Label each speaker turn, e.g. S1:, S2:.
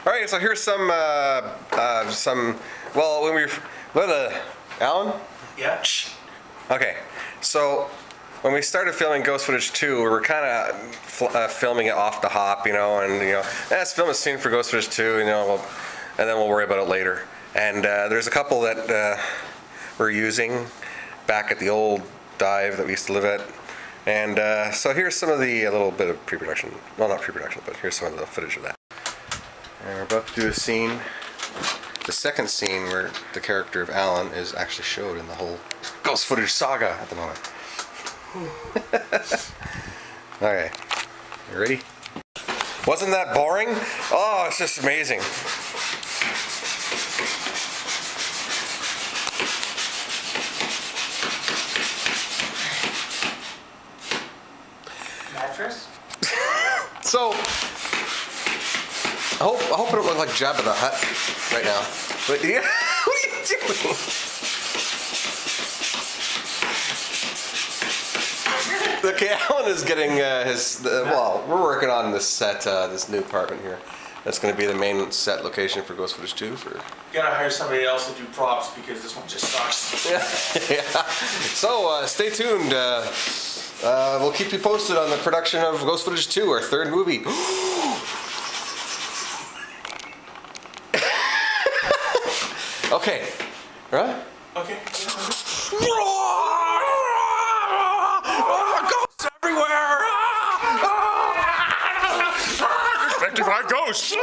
S1: All right, so here's some. Well, when we Alan.
S2: Yeah.
S1: Okay, so when we started filming Ghost Footage 2, we were kind of filming it off the hop, and let's film a scene for Ghost Footage 2, and then we'll worry about it later. And there's a couple that we're using back at the old dive that we used to live at. And so here's some of a little bit of pre-production. Well, not pre-production, but here's some of the footage of that. And we're about to do a scene. The second scene where the character of Alan is actually showed in the whole Ghost Footage saga at the moment. Okay, you ready? Wasn't that boring? Oh, it's just amazing.
S2: Mattress?
S1: So, I hope I don't look like Jabba the Hutt right now. But yeah, what are you doing? Okay, Alan is getting well, we're working on this set, this new apartment here. That's going to be the main set location for Ghost Footage 2.
S2: You gotta hire somebody else to do props because this one just sucks.
S1: Yeah. So, stay tuned. We'll keep you posted on the production of Ghost Footage 2, our third movie. Okay. Right?
S2: Okay.
S1: Ghosts everywhere! 55 ghosts!